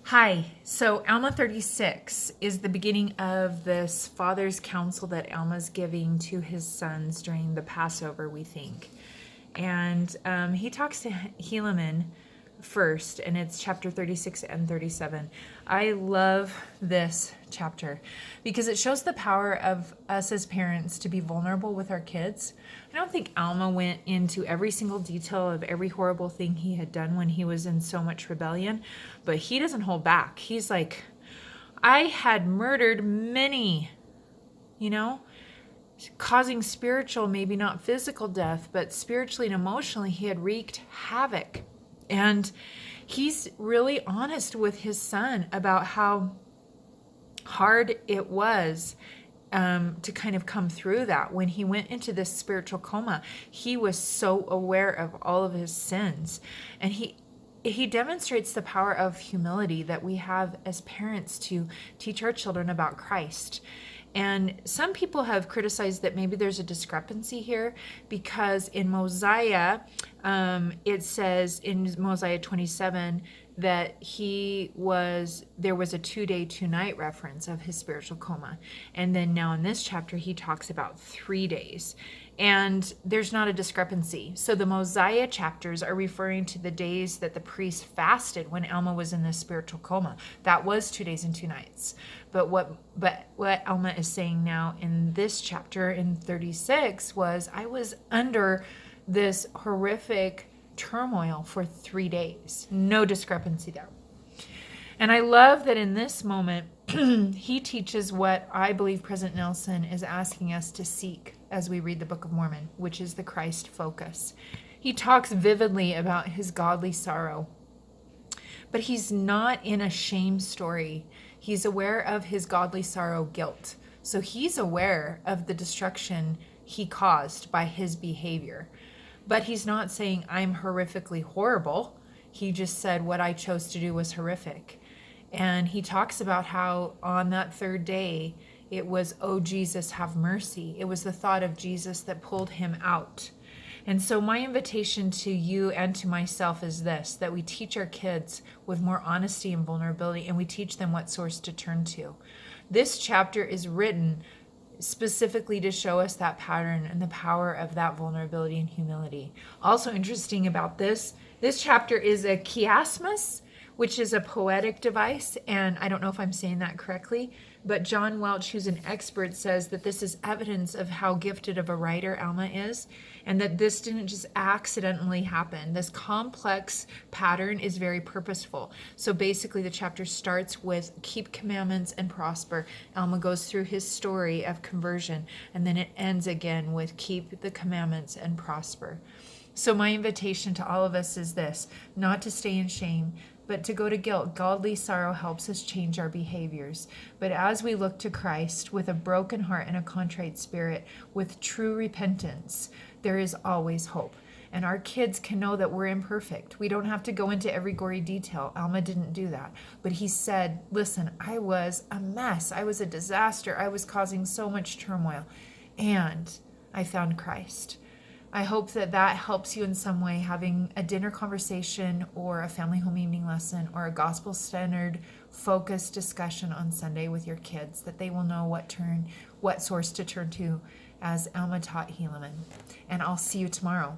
Hi, so Alma 36 is the beginning of this father's counsel that Alma's giving to his sons during the Passover, we think. And he talks to Helaman first, and it's chapter 36 and 37. I love this chapter because it shows the power of us as parents to be vulnerable with our kids. I don't think Alma went into every single detail of every horrible thing he had done when he was in so much rebellion, but he doesn't hold back. He's like, I had murdered many, causing spiritual, maybe not physical death, but spiritually and emotionally, he had wreaked havoc. And he's really honest with his son about how hard it was to kind of come through that. When he went into this spiritual coma, he was so aware of all of his sins. And he demonstrates the power of humility that we have as parents to teach our children about Christ. And some people have criticized that maybe there's a discrepancy here because in Mosiah, it says in Mosiah 27 that there was a 2-day, 2-night reference of his spiritual coma. And then now in this chapter, he talks about 3 days. And there's not a discrepancy. So the Mosiah chapters are referring to the days that the priest fasted when Alma was in this spiritual coma. That was 2 days and 2 nights. But what Alma is saying now in this chapter in 36 was, I was under this horrific turmoil for 3 days. No discrepancy there. And I love that in this moment, he teaches what I believe President Nelson is asking us to seek as we read the Book of Mormon, which is the Christ focus. He talks vividly about his godly sorrow, but he's not in a shame story. He's aware of his godly sorrow guilt. So he's aware of the destruction he caused by his behavior. But he's not saying I'm horrifically horrible. He just said what I chose to do was horrific. And he talks about how on that 3rd day, it was, oh, Jesus, have mercy. It was the thought of Jesus that pulled him out. And so my invitation to you and to myself is this, that we teach our kids with more honesty and vulnerability, and we teach them what source to turn to. This chapter is written specifically to show us that pattern and the power of that vulnerability and humility. Also interesting about this chapter is a chiasmus, which is a poetic device, and I don't know if I'm saying that correctly, but John Welch, who's an expert, says that this is evidence of how gifted of a writer Alma is, and that this didn't just accidentally happen. This complex pattern is very purposeful. So basically the chapter starts with keep commandments and prosper. Alma goes through his story of conversion, and then it ends again with keep the commandments and prosper. So my invitation to all of us is this, not to stay in shame, but to go to guilt. Godly sorrow helps us change our behaviors. But as we look to Christ with a broken heart and a contrite spirit, with true repentance, there is always hope. And our kids can know that we're imperfect. We don't have to go into every gory detail. Alma didn't do that. But he said, listen, I was a mess. I was a disaster. I was causing so much turmoil. And I found Christ. I hope that helps you in some way, having a dinner conversation or a family home evening lesson or a gospel-centered, focused discussion on Sunday with your kids, that they will know what source to turn to as Alma taught Helaman. And I'll see you tomorrow.